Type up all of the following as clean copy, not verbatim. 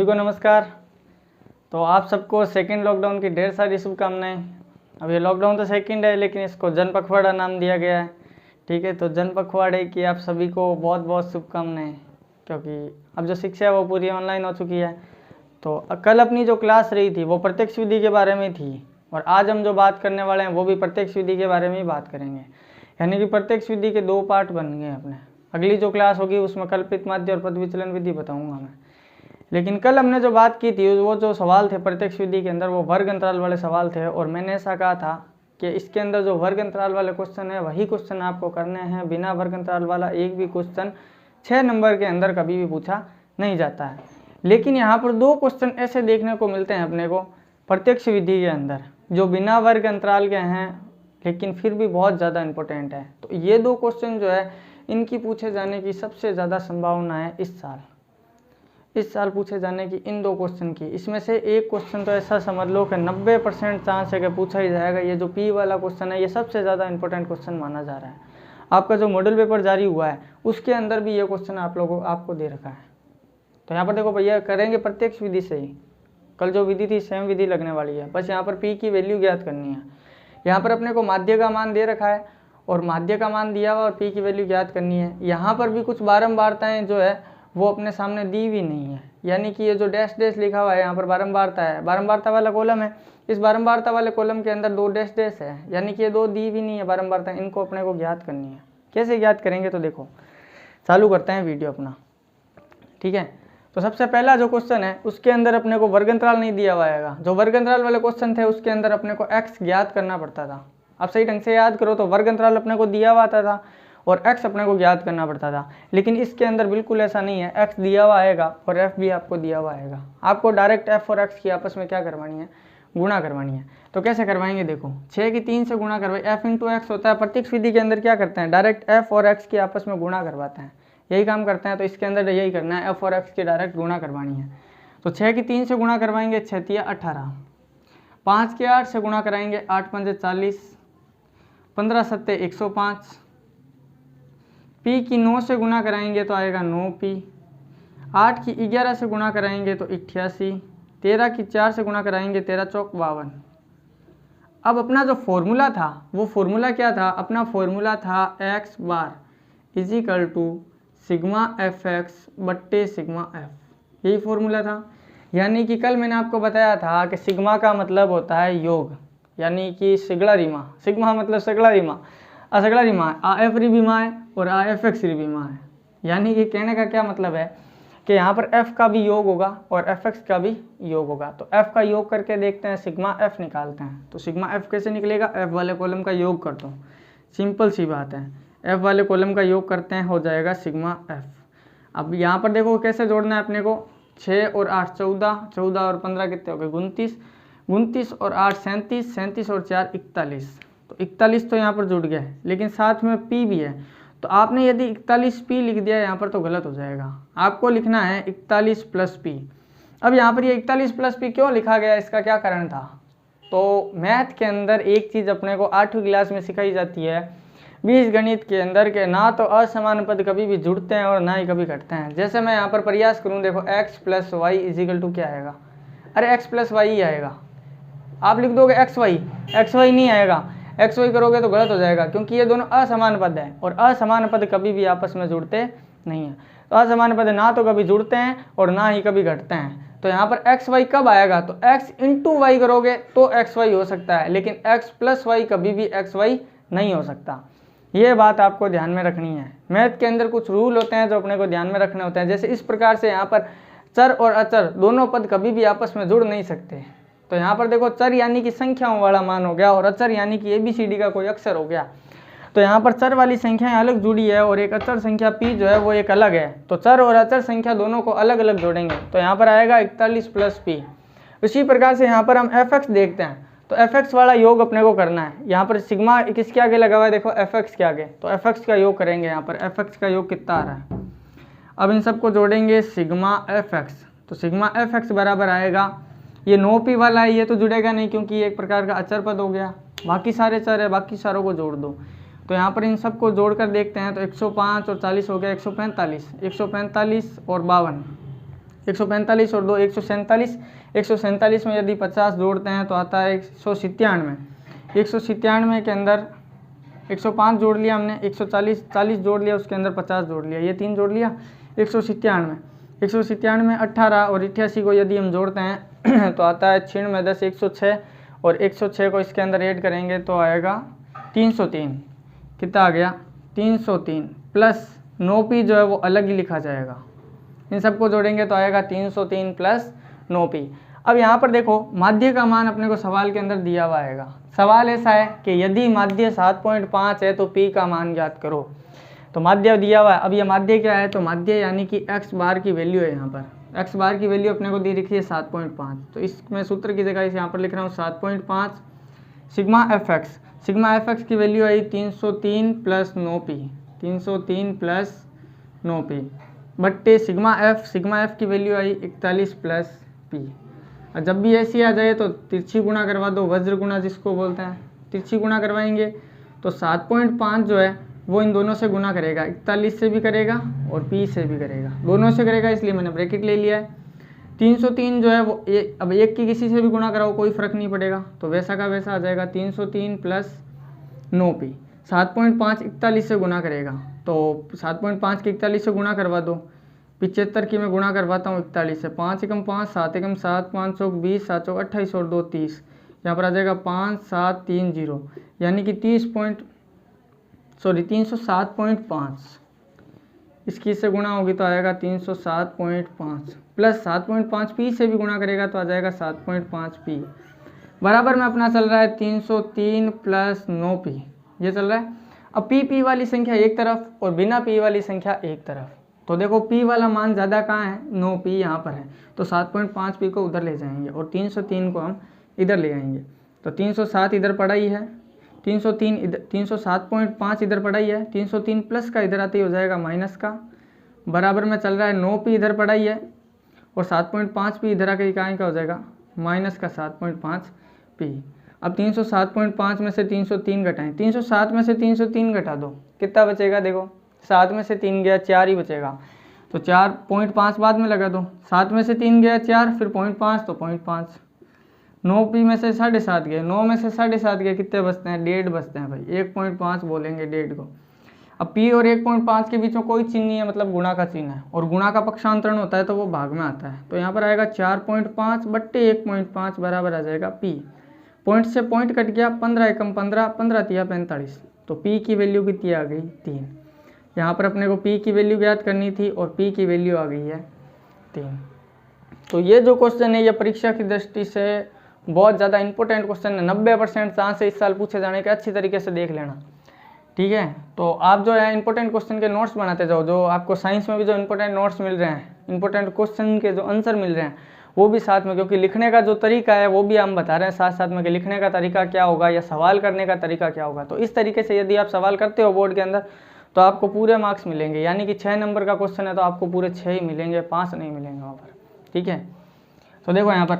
को नमस्कार। तो आप सबको सेकंड लॉकडाउन की ढेर सारी शुभकामनाएं। अब ये लॉकडाउन तो सेकंड है, लेकिन इसको जन पखवाड़ा नाम दिया गया है। ठीक है, तो जन पखवाड़े की आप सभी को बहुत बहुत शुभकामनाएं, क्योंकि अब जो शिक्षा है वो पूरी ऑनलाइन हो चुकी है। तो कल अपनी जो क्लास रही थी वो प्रत्यक्ष विधि के बारे में थी, और आज हम जो बात करने वाले हैं वो भी प्रत्यक्ष विधि के बारे में ही बात करेंगे। यानी कि प्रत्यक्ष विधि के दो पार्ट बन गए अपने। अगली जो क्लास होगी उसमें कल्पित माध्य और पद विचलन विधि बताऊंगा मैं। लेकिन कल हमने जो बात की थी वो जो सवाल थे प्रत्यक्ष विधि के अंदर वो वर्ग अंतराल वाले सवाल थे, और मैंने ऐसा कहा था कि इसके अंदर जो वर्ग अंतराल वाले क्वेश्चन है वही क्वेश्चन आपको करने हैं। बिना वर्ग अंतराल वाला एक भी क्वेश्चन 6 नंबर के अंदर कभी भी पूछा नहीं जाता है। लेकिन यहाँ पर दो क्वेश्चन ऐसे देखने को मिलते हैं अपने को प्रत्यक्ष विधि के अंदर जो बिना वर्ग अंतराल के हैं, लेकिन फिर भी बहुत ज़्यादा इंपॉर्टेंट है। तो ये दो क्वेश्चन जो है इनकी पूछे जाने की सबसे ज़्यादा संभावना है इस साल पूछे जाने की इन दो क्वेश्चन की। इसमें से एक क्वेश्चन तो ऐसा समझ लो कि 90% चांस है कि पूछा ही जाएगा। ये जो पी वाला क्वेश्चन है ये सबसे ज़्यादा इंपॉर्टेंट क्वेश्चन माना जा रहा है। आपका जो मॉडल पेपर जारी हुआ है उसके अंदर भी ये क्वेश्चन आपको दे रखा है। तो यहाँ पर देखो भैया, करेंगे प्रत्यक्ष विधि से ही। कल जो विधि थी सेम विधि लगने वाली है, बस यहाँ पर पी की वैल्यू ज्ञात करनी है। यहाँ पर अपने को माध्य का मान दे रखा है और माध्य का मान दिया हुआ और पी की वैल्यू ज्ञात करनी है। यहाँ पर भी कुछ बारंबारताएं जो है वो अपने सामने दी हुई नहीं है, यानी कि ये जो डैश डैश लिखा हुआ है यहाँ पर बारंबारता है, बारंबारता वाला कॉलम है। इस बारंबारता वाले कॉलम के अंदर 2 डैश डैश है, यानी कि ये 2 दी हुई नहीं है बारंबारता। इनको अपने को ज्ञात करनी है। कैसे ज्ञात करेंगे तो देखो, चालू करते हैं वीडियो अपना। ठीक है, तो सबसे पहला जो क्वेश्चन है उसके अंदर अपने को वर्ग अंतराल नहीं दिया हुआ है। जो वर्ग अंतराल वाले क्वेश्चन थे उसके अंदर अपने को x ज्ञात करना पड़ता था। आप सही ढंग से याद करो तो वर्ग अंतराल अपने को दिया हुआ था और x अपने को ज्ञात करना पड़ता था। लेकिन इसके अंदर बिल्कुल ऐसा नहीं है, x दिया हुआ आएगा और f भी आपको दिया हुआ आएगा। आपको डायरेक्ट f और x की आपस में क्या करवानी है, गुणा करवानी है। तो कैसे करवाएंगे देखो, 6 की 3 से गुणा करवाए, f इंटू एक्स होता है। प्रत्यक्ष विधि के अंदर क्या करते हैं, डायरेक्ट f और x की आपस में गुणा करवाते हैं, यही काम करते हैं। तो इसके अंदर यही करना है, f और x की डायरेक्ट गुणा करवानी है। तो 6 की 3 से गुणा करवाएंगे, 6 तिया 18, 5 के 8 से गुणा कराएंगे, 8 पंजे 40, 15 सत्ते 105, पी की 9 से गुणा कराएंगे तो आएगा 9p, 8 की 11 से गुणा कराएंगे तो 88, 13 की 4 से गुणा कराएंगे 13 चौक 52। अब अपना जो फॉर्मूला था वो फॉर्मूला क्या था, अपना फॉर्मूला था x bar is equal to sigma f x बट्टे सिग्मा एफ, यही फॉर्मूला था। यानी कि कल मैंने आपको बताया था कि सिग्मा का मतलब होता है योग, यानी कि सिगड़ा रिमा, सिग्मा मतलब सगड़ा रिमा, असगड़ा रिमा आ एफ रिमा है और आ एफ एक्स रिमा है। यानी कि कहने का क्या मतलब है कि यहाँ पर f का भी योग होगा और एफ एक्स का भी योग होगा। तो f का योग करके देखते हैं, सिग्मा f निकालते हैं। तो सिग्मा f कैसे निकलेगा, f वाले कॉलम का योग कर दो, सिंपल सी बात है। f वाले कॉलम का योग करते हैं, हो जाएगा सिग्मा f। अब यहाँ पर देखो कैसे जोड़ना है अपने को, 6 और 8 14, 14 और 15 कितने हो गए 29, 29 और 8 37, 37 और 4 41। तो 41 तो यहाँ पर जुड़ गया है, लेकिन साथ में p भी है। तो आपने यदि 41p लिख दिया यहाँ पर तो गलत हो जाएगा। आपको लिखना है 41 प्लस p। अब यहाँ पर ये 41 प्लस p क्यों लिखा गया, इसका क्या कारण था। तो मैथ के अंदर एक चीज़ अपने को 8वीं क्लास में सिखाई जाती है बीज गणित के अंदर के, ना तो असमान पद कभी भी जुड़ते हैं और ना ही कभी घटते हैं। जैसे मैं यहाँ पर प्रयास करूँ, देखो x plus y is equal to क्या आएगा, अरे x प्लस वाई ही आएगा। आप लिख दोगे एक्स वाई नहीं आएगा, एक्स वाई करोगे तो गलत हो जाएगा, क्योंकि ये दोनों असमान पद हैं और असमान पद कभी भी आपस में जुड़ते नहीं हैं। तो असमान पद ना तो कभी जुड़ते हैं और ना ही कभी घटते हैं। तो यहाँ पर एक्स वाई कब आएगा, तो x इंटू वाई करोगे तो एक्स वाई हो सकता है, लेकिन x प्लस वाई कभी भी एक्स वाई नहीं हो सकता। ये बात आपको ध्यान में रखनी है। मैथ के अंदर कुछ रूल होते हैं जो अपने को ध्यान में रखने होते हैं। जैसे इस प्रकार से यहाँ पर चर और अचर दोनों पद कभी भी आपस में जुड़ नहीं सकते। तो यहाँ पर देखो, चर यानी कि संख्याओं वाला मान हो गया और अचर यानी कि ABCD का कोई अक्षर हो गया। तो यहाँ पर चर वाली संख्याएं अलग जुड़ी है और एक अचर संख्या p जो है वो एक अलग है। तो चर और अचर संख्या दोनों को अलग अलग जोड़ेंगे तो यहाँ पर आएगा 41 प्लस p। इसी प्रकार से यहाँ पर हम fx देखते हैं, तो fx वाला योग अपने को करना है। यहाँ पर सिग्मा किसके आगे लगा हुआ है, देखो fx के आगे, तो fx का योग करेंगे। यहाँ पर fx का योग कितना आ रहा है, अब इन सबको जोड़ेंगे सिग्मा fx। तो सिग्मा fx बराबर आएगा, ये 9p वाला है, ये तो जुड़ेगा नहीं क्योंकि ये एक प्रकार का अचर पद हो गया। बाकी सारे चर है, बाकी सारों को जोड़ दो। तो यहाँ पर इन सबको जोड़कर देखते हैं, तो 105 और 40 हो गया 145, 145 और 52, 145 और 2 147। 147 में यदि 50 जोड़ते हैं तो आता है 197। 197 के अंदर 105 जोड़ लिया हमने, 140 जोड़ लिया, उसके अंदर 50 जोड़ लिया, ये 3 जोड़ लिया। 197 में 18 और 88 को यदि हम जोड़ते हैं तो आता है 96 10 106 और 106 को इसके अंदर ऐड करेंगे तो आएगा 303। कितना आ गया 303 प्लस 9p जो है वो अलग ही लिखा जाएगा। इन सबको जोड़ेंगे तो आएगा 303 प्लस 9p। अब यहाँ पर देखो माध्य का मान अपने को सवाल के अंदर दिया हुआ आएगा। सवाल ऐसा है कि यदि माध्य 7.5 है तो p का मान ज्ञात करो। तो माध्य दिया हुआ है। अब ये माध्य क्या है, तो माध्य यानी कि x बार की वैल्यू है। यहाँ पर x बार की वैल्यू अपने को दी रखी है 7.5, तो इसमें सूत्र की जगह यहाँ पर लिख रहा हूँ 7.5 सिग्मा एफ एक्स की वैल्यू आई 303 प्लस 9p, 303 प्लस 9p बट्टे सिग्मा एफ की वैल्यू आई 41 प्लस p। और जब भी ऐसी आ जाए तो तिरछी गुणा करवा दो, वज्र गुणा जिसको बोलते हैं, तिरछी गुणा करवाएंगे तो 7.5 जो है वो इन दोनों से गुना करेगा, 41 से भी करेगा और p से भी करेगा, दोनों से करेगा, इसलिए मैंने ब्रैकेट ले लिया है। 303 जो है वो अब एक की किसी से भी गुणा कराओ कोई फर्क नहीं पड़ेगा, तो वैसा का वैसा आ जाएगा 303 प्लस 9p। 7.5 41 से गुना करेगा तो 7.5 के 41 से गुणा करवा दो, 75 की मैं गुणा करवाता हूँ 41 से, 5 एकम 5 7 एकम 7 5 चौक 20 7 चौक 28 और 2 30, यहाँ पर आ जाएगा 5730 यानी कि 307.5। इसकी से गुणा होगी तो आएगा 307.5 प्लस 7.5 p से भी गुणा करेगा तो आ जाएगा 7.5 p बराबर में अपना चल रहा है 303 प्लस 9p, ये चल रहा है। अब p वाली संख्या एक तरफ और बिना p वाली संख्या एक तरफ, तो देखो p वाला मान ज़्यादा कहाँ है, 9p यहाँ पर है, तो 7.5 p को उधर ले जाएंगे और 303 को हम इधर ले आएंगे। तो 307 इधर पड़ा ही है, 303 इधर, 307.5 इधर पड़ा ही है, 303 प्लस का इधर आते ही हो जाएगा माइनस का, बराबर में चल रहा है 9p इधर पड़ा ही है और 7.5 p इधर आके का हो जाएगा माइनस का 7.5 p। अब 307.5 में से 303 घटाएं, 307 में से 303 घटा दो, कितना बचेगा, देखो 7 में से 3 गया 4 ही बचेगा, तो 4.5 बाद में लगा दो, 7 में से 3 गया 4 फिर 0.5 तो 0.5, 9p में से 7.5 गए, 9 में से 7.5 गए, कितने बचते हैं, 1.5 बचते हैं भाई, 1.5 बोलेंगे 1.5 को। अब p और 1.5 के बीच में कोई चिन्ह नहीं है, मतलब गुणा का चिन्ह है, और गुणा का पक्षांतरण होता है तो वो भाग में आता है, तो यहाँ पर आएगा 4.5 बट्टे 1.5 बराबर आ जाएगा p। पॉइंट से पॉइंट कट गया, 15 एकम 15 15 तिया 45, तो p की वैल्यू कितनी आ गई 3। यहाँ पर अपने को p की वैल्यू ज्ञात करनी थी और p की वैल्यू आ गई है 3। तो ये जो क्वेश्चन है ये परीक्षा की दृष्टि से बहुत ज़्यादा इंपॉर्टेंट क्वेश्चन है, 90% चांस है इस साल पूछे जाने के, अच्छी तरीके से देख लेना, ठीक है। तो आप जो है इंपॉर्टेंट क्वेश्चन के नोट्स बनाते जाओ, जो आपको साइंस में भी जो इंपॉर्टेंट नोट्स मिल रहे हैं, इंपॉर्टेंट क्वेश्चन के जो आंसर मिल रहे हैं वो भी साथ में, क्योंकि लिखने का जो तरीका है वो भी हम बता रहे हैं साथ साथ में कि लिखने का तरीका क्या होगा या सवाल करने का तरीका क्या होगा। तो इस तरीके से यदि आप सवाल करते हो बोर्ड के अंदर तो आपको पूरे मार्क्स मिलेंगे, यानी कि 6 नंबर का क्वेश्चन है तो आपको पूरे 6 ही मिलेंगे, 5 नहीं मिलेंगे वहाँ पर, ठीक है। तो देखो यहाँ पर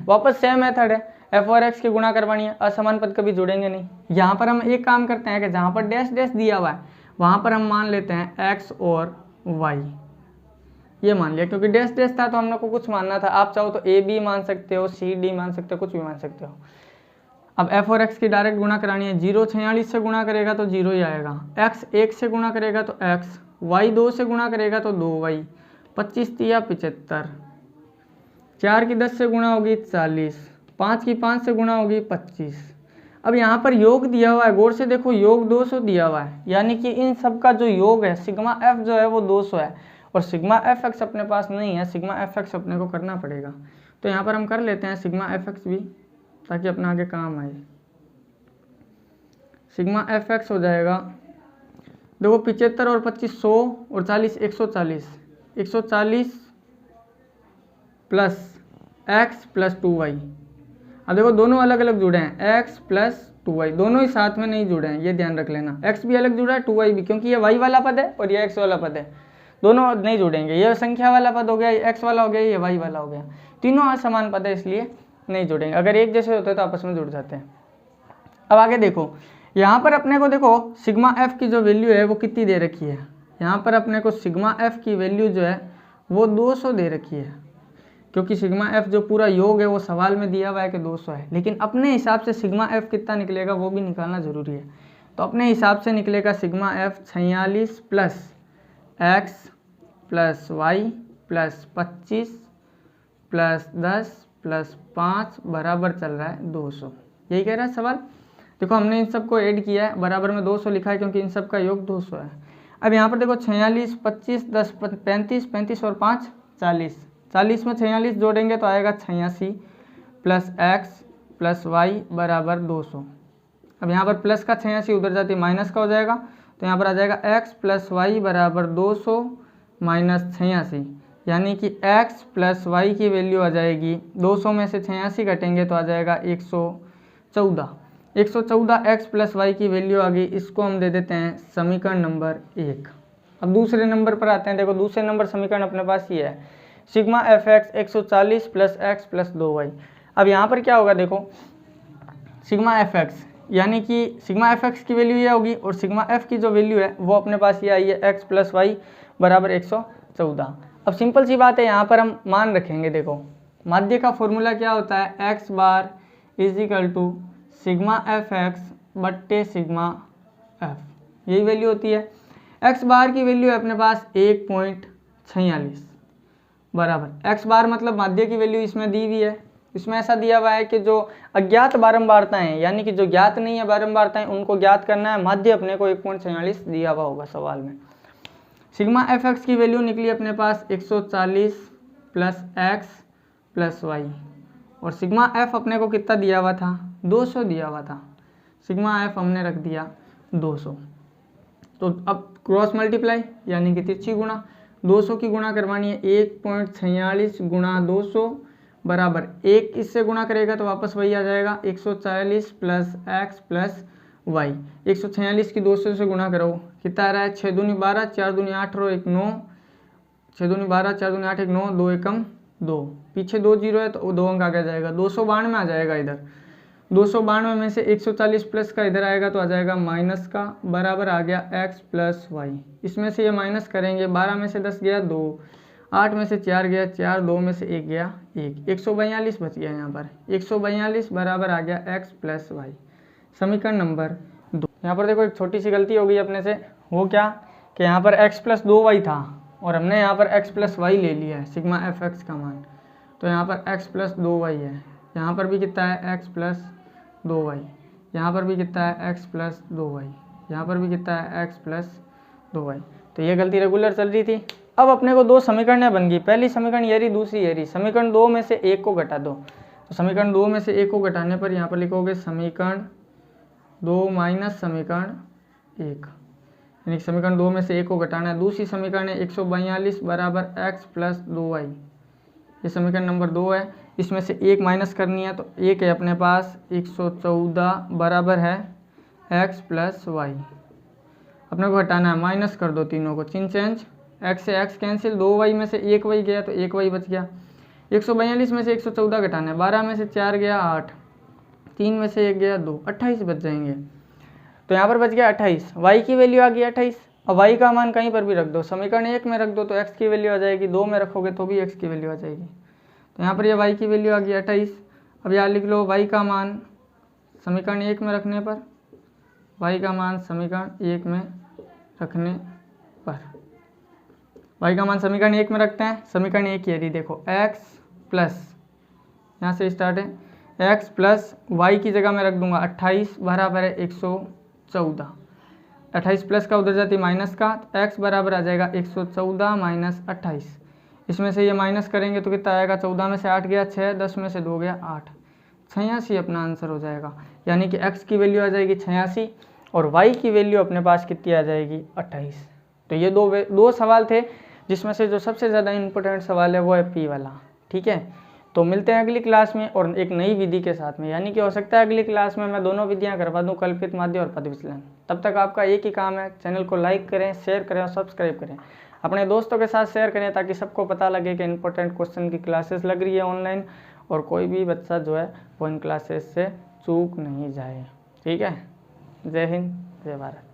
वापस सेम मेथड है, f और x की गुणा करवानी है, असमान पद कभी जुड़ेंगे नहीं। यहाँ पर हम एक काम करते हैं कि जहाँ पर डैश डैश दिया हुआ है वहाँ पर हम मान लेते हैं x और y, ये मान लिया, क्योंकि डैश डैश था तो हम लोग को कुछ मानना था, आप चाहो तो a b मान सकते हो, c d मान सकते हो, कुछ भी मान सकते हो। अब f और x की डायरेक्ट गुणा करानी है, 0 46 से गुणा करेगा तो 0 ही आएगा, x 1 से गुणा करेगा तो x, y 2 से गुणा करेगा तो 2y, 25 तिया 75, 4 की 10 से गुणा होगी 40, 5 की 5 से गुणा होगी 25। अब यहाँ पर योग दिया हुआ है, गौर से देखो योग 200 दिया हुआ है, यानी कि इन सब का जो योग है सिग्मा f जो है वो 200 है और सिग्मा fx अपने पास नहीं है, सिग्मा fx अपने को करना पड़ेगा। तो यहाँ पर हम कर लेते हैं सिग्मा fx भी, ताकि अपना आगे काम आए। सिग्मा fx हो जाएगा, देखो 75 और 25 100 और 40 140, 140 प्लस x प्लस 2y। अब देखो दोनों अलग अलग जुड़े हैं, x प्लस 2y, दोनों ही साथ में नहीं जुड़े हैं, ये ध्यान रख लेना, x भी अलग जुड़ा है 2y भी, क्योंकि ये y वाला पद है और ये x वाला पद है, दोनों नहीं जुड़ेंगे, ये संख्या वाला पद हो गया, ये x वाला हो गया, ये y वाला हो गया, तीनों असमान पद है इसलिए नहीं जुड़ेंगे, अगर एक जैसे होते तो आपस में जुड़ जाते हैं। अब आगे देखो, यहाँ पर अपने को देखो सिग्मा f की जो वैल्यू है वो कितनी दे रखी है, यहाँ पर अपने को सिग्मा f की वैल्यू जो है वो 200 दे रखी है, क्योंकि सिग्मा एफ जो पूरा योग है वो सवाल में दिया हुआ है कि 200 है, लेकिन अपने हिसाब से सिग्मा एफ कितना निकलेगा वो भी निकालना ज़रूरी है। तो अपने हिसाब से निकलेगा sigma f 46 plus x plus y plus 25 plus 10 plus 5 बराबर चल रहा है 200। यही कह रहा है सवाल। देखो हमने इन सबको ऐड किया है, बराबर में 200 लिखा है क्योंकि इन सब का योग 200 है। अब यहाँ पर देखो 46, 25, 10, 35, 35 और 5 40, 40 में 46 जोड़ेंगे तो आएगा 86 प्लस एक्स प्लस वाई बराबर 200। अब यहाँ पर प्लस का 86 उधर जाती माइनस का हो जाएगा, तो यहाँ पर आ जाएगा एक्स प्लस वाई बराबर 200 माइनस 86, यानी कि x प्लस वाई की वैल्यू आ जाएगी 200 में से 86 घटेंगे तो आ जाएगा 114। 114 x प्लस वाई की वैल्यू आ गई, इसको हम दे देते हैं समीकरण नंबर 1। अब दूसरे नंबर पर आते हैं। देखो दूसरे नंबर समीकरण अपने पास ये है, sigma f x 140 plus x plus 2y। अब यहाँ पर क्या होगा, देखो सिग्मा एफ एक्स यानी कि सिग्मा एफ एक्स की वैल्यू ये होगी और सिग्मा एफ की जो वैल्यू है वो अपने पास ये आई है एक्स प्लस वाई बराबर 114। अब सिंपल सी बात है, यहाँ पर हम मान रखेंगे। देखो माध्य का फॉर्मूला क्या होता है, x bar is equal to sigma f x बट्टे सिग्मा एफ, यही वैल्यू होती है। एक्स बार की वैल्यू है अपने पास 1.46 बराबर, एक्स बार मतलब माध्य की वैल्यू इसमें दी हुई है। इसमें ऐसा दिया हुआ है कि जो अज्ञात बारंबारताएं हैं यानी कि जो ज्ञात नहीं है बारंबारताएं उनको ज्ञात करना है, माध्य अपने को 1.46 दिया हुआ होगा सवाल में। सिग्मा एफ एक्स की वैल्यू निकली अपने पास 140 प्लस एक्स प्लस वाई, और सिग्मा एफ अपने को कितना दिया हुआ था, 200 दिया हुआ था। सिग्मा एफ हमने रख दिया 200। तो अब क्रॉस मल्टीप्लाई यानी कि तिरछी गुणा, 200 की गुणा करवानी है, 1.46 गुणा 200 बराबर 1 इससे गुणा करेगा तो वापस वही आ जाएगा 140 प्लस एक्स प्लस वाई। 146 की 200 से गुणा करो, कितना आ रहा है, 6 दूनी 12, 4 दूनी 8 और 1 9, 6 दूनी 12, 4 दूनी 8, 1 9, 2 एकम 2, पीछे 2 जीरो है तो 2 अंक आगे जाएगा, 292 आ जाएगा इधर। 292 में से 140 प्लस का इधर आएगा तो आ जाएगा माइनस का, बराबर आ गया एक्स प्लस वाई। इसमें से ये माइनस करेंगे, 12 में से 10 गया 2, 8 में से 4 गया 4, 2 में से 1 गया 1, 142 बच गया यहाँ पर। 142 बराबर आ गया एक्स प्लस वाई, समीकरण नंबर 2। यहाँ पर देखो एक छोटी सी गलती हो गई अपने से, वो क्या कि यहाँ पर x प्लस 2y था और हमने यहाँ पर x प्लस वाई ले लिया है सिग्मा एफ एक्स का मान, तो यहाँ पर x प्लस 2y है। यहाँ पर भी कितना है x प्लस 2y, यहाँ पर भी कितना है x प्लस 2y, यहाँ पर भी कितना है x प्लस 2y। तो ये गलती रेगुलर चल रही थी। अब अपने को 2 समीकरणें बन गई, पहली समीकरण ये रही, दूसरी ये रही। समीकरण 2 में से 1 को घटा दो, तो समीकरण 2 में से 1 को घटाने पर यहाँ पर लिखोगे समीकरण 2 माइनस समीकरण 1, यानी समीकरण 2 में से 1 को घटाना है। दूसरी समीकरण है 142 बराबर x प्लस 2y, ये समीकरण नंबर 2 है। इसमें से 1 माइनस करनी है तो 1 है अपने पास, 114 बराबर है x प्लस वाई। अपने को घटाना है, माइनस कर दो तीनों को, चिन्ह चेंज, x से x कैंसिल, 2y में से 1 y गया तो 1 y बच गया। 142 में से 114 घटाना है, 12 में से 4 गया 8, 3 में से 1 गया 2, 28 बच जाएंगे। तो यहाँ पर बच गया 28, y की वैल्यू आ गई 28। अब y का मान कहीं पर भी रख दो, समीकरण 1 में रख दो तो x की वैल्यू आ जाएगी, 2 में रखोगे तो भी x की वैल्यू आ जाएगी। तो यहाँ पर ये y की वैल्यू आ गई 28। अब यहाँ लिख लो y का मान समीकरण 1 में रखने पर, y का मान समीकरण 1 में रखने पर, y का मान समीकरण 1 में रखते हैं। समीकरण 1 ये रही, देखो x प्लस, यहाँ से स्टार्ट है, x प्लस वाई की जगह मैं रख दूंगा 28 बराबर है 114। 28 प्लस का उधर जाती माइनस का, तो x बराबर आ जाएगा 114 माइनस 28। इसमें से ये माइनस करेंगे तो कितना आएगा, 14 में से 8 गया 6, 10 में से 2 गया 8, 86 अपना आंसर हो जाएगा। यानी कि x की वैल्यू आ जाएगी 86 और y की वैल्यू अपने पास कितनी आ जाएगी 28। तो ये दो सवाल थे जिसमें से जो सबसे ज़्यादा इंपॉर्टेंट सवाल है वो है P वाला। ठीक है, तो मिलते हैं अगली क्लास में और एक नई विधि के साथ में, यानी कि हो सकता है अगली क्लास में मैं दोनों विधियां करवा दूं, कल्पित माध्य और पद विचलन। तब तक आपका एक ही काम है, चैनल को लाइक करें, शेयर करें और सब्सक्राइब करें। अपने दोस्तों के साथ शेयर करें ताकि सबको पता लगे कि इंपॉर्टेंट क्वेश्चन की क्लासेस लग रही है ऑनलाइन और कोई भी बच्चा जो है वो इन क्लासेस से चूक नहीं जाए। ठीक है, जय हिंद, जय भारत।